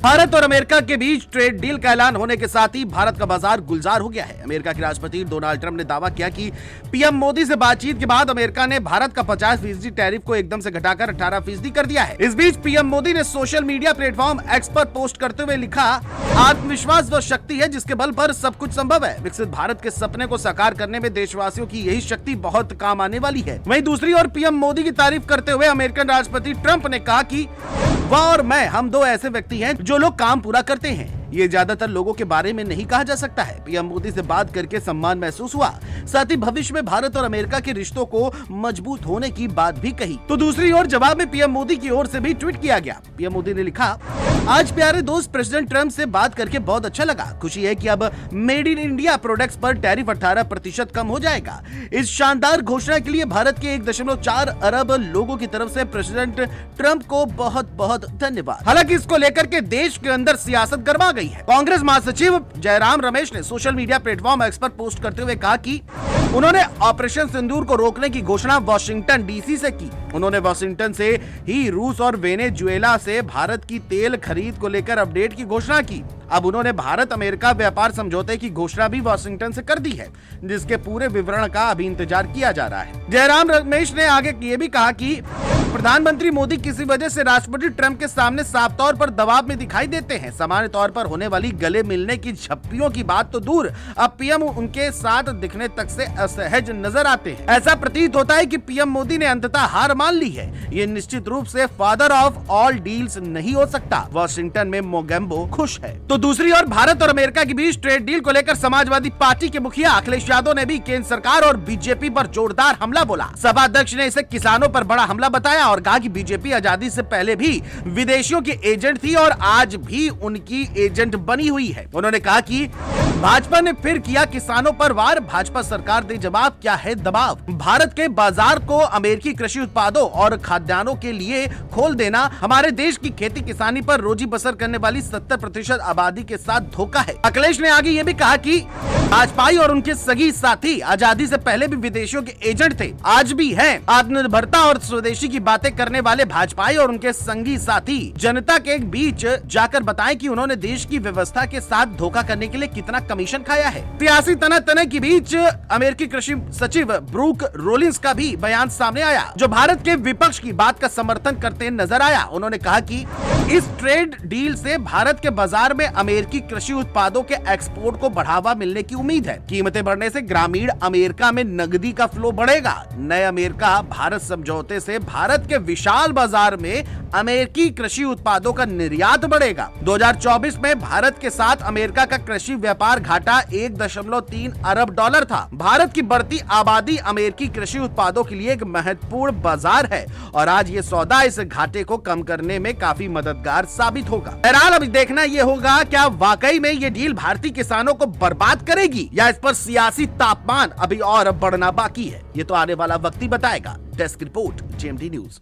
भारत और अमेरिका के बीच trade deal का ऐलान होने के साथ ही भारत का बाजार गुलजार हो गया है। अमेरिका के राष्ट्रपति डोनाल्ड ट्रंप ने दावा किया कि पीएम मोदी से बातचीत के बाद अमेरिका ने भारत का 50% टैरिफ को एकदम से घटाकर 18% कर दिया है। इस बीच पीएम मोदी ने सोशल मीडिया प्लेटफॉर्म एक्स पर पोस्ट करते हुए लिखा, आत्मविश्वास वह शक्ति है जिसके बल पर सब कुछ संभव है। विकसित भारत के सपने को साकार करने में देशवासियों की यही शक्ति बहुत काम आने वाली है। वहीं दूसरी ओर पीएम मोदी की तारीफ करते हुए अमेरिकन राष्ट्रपति ट्रंप ने कहा कि वह और मैं, हम दो ऐसे व्यक्ति हैं जो लोग काम पूरा करते हैं। ये ज्यादातर लोगों के बारे में नहीं कहा जा सकता है। पीएम मोदी से बात करके सम्मान महसूस हुआ, साथ ही भविष्य में भारत और अमेरिका के रिश्तों को मजबूत होने की बात भी कही। तो दूसरी ओर जवाब में पीएम मोदी की ओर से भी ट्वीट किया गया। पीएम मोदी ने लिखा, आज प्यारे दोस्त प्रेसिडेंट ट्रंप से बात करके बहुत अच्छा लगा। खुशी है कि अब मेड इन इंडिया प्रोडक्ट्स पर टैरिफ 18% कम हो जाएगा। इस शानदार घोषणा के लिए भारत के 1.4 अरब लोगों की तरफ से प्रेसिडेंट ट्रंप को बहुत बहुत धन्यवाद। हालांकि इसको लेकर के देश के अंदर सियासत गरमा गई है। कांग्रेस महासचिव जयराम रमेश ने सोशल मीडिया प्लेटफॉर्म एक्स पर पोस्ट करते हुए कहा कि उन्होंने ऑपरेशन सिंदूर को रोकने की घोषणा वाशिंगटन डीसी से की। उन्होंने वाशिंगटन से ही रूस और वेनेजुएला से भारत की तेल खरीद को लेकर अपडेट की घोषणा की। अब उन्होंने भारत अमेरिका व्यापार समझौते की घोषणा भी वाशिंगटन से कर दी है, जिसके पूरे विवरण का अभी इंतजार किया जा रहा है। जयराम रमेश ने आगे ये भी कहा कि प्रधानमंत्री मोदी किसी वजह से राष्ट्रपति ट्रंप के सामने साफ तौर पर दबाव में दिखाई देते हैं। सामान्य तौर पर होने वाली गले मिलने की झप्पियों की बात तो दूर, अब पीएम उनके साथ दिखने तक से असहज नजर आते हैं। ऐसा प्रतीत होता है कि पीएम मोदी ने अंततः हार मान ली है। ये निश्चित रूप से फादर ऑफ ऑल डील्स नहीं हो सकता। वाशिंगटन में मोगेम्बो खुश है। तो दूसरी ओर भारत और अमेरिका के बीच ट्रेड डील को लेकर समाजवादी पार्टी के मुखिया अखिलेश यादव ने भी केंद्र सरकार और बीजेपी पर जोरदार हमला बोला। सभा अध्यक्ष ने इसे किसानों पर बड़ा हमला बताया और कहा कि बीजेपी आजादी से पहले भी विदेशियों की एजेंट थी और आज भी उनकी एजेंट बनी हुई है। उन्होंने कहा कि भाजपा ने फिर किया किसानों पर वार, भाजपा सरकार दे जवाब, क्या है दबाव। भारत के बाजार को अमेरिकी कृषि उत्पादों और खाद्यान्नों के लिए खोल देना हमारे देश की खेती किसानी पर रोजी बसर करने वाली 70% आबादी के साथ धोखा है। अखिलेश ने आगे ये भी कहा कि भाजपाई और उनके सगी साथी आजादी से पहले भी विदेशियों के एजेंट थे, आज भी हैं। आत्मनिर्भरता और स्वदेशी की बातें करने वाले भाजपाई और उनके संगी साथी जनता के बीच जाकर बताएं कि उन्होंने देश की व्यवस्था के साथ धोखा करने के लिए कितना कमीशन खाया है। सियासी तनातने के बीच अमेरिकी कृषि सचिव ब्रूक रोलिंस का भी बयान सामने आया, जो भारत के विपक्ष की बात का समर्थन करते नजर आया। उन्होंने कहा कि इस ट्रेड डील से भारत के बाजार में अमेरिकी कृषि उत्पादों के एक्सपोर्ट को बढ़ावा मिलने की उम्मीद है। कीमतें बढ़ने से ग्रामीण अमेरिका में नकदी का फ्लो बढ़ेगा। नए अमेरिका भारत समझौते से भारत के विशाल बाजार में अमेरिकी कृषि उत्पादों का निर्यात बढ़ेगा। 2024 में भारत के साथ अमेरिका का कृषि व्यापार घाटा 1.3 अरब डॉलर था। भारत की बढ़ती आबादी अमेरिकी कृषि उत्पादों के लिए एक महत्वपूर्ण बाजार है और आज ये सौदा इस घाटे को कम करने में काफी मददगार साबित होगा। बहरहाल अभी देखना ये होगा क्या वाकई में ये डील भारतीय किसानों को बर्बाद करेगी या इस पर सियासी तापमान अभी और बढ़ना बाकी है। ये तो आने वाला वक्त ही बताएगा। Desk report, JMD news.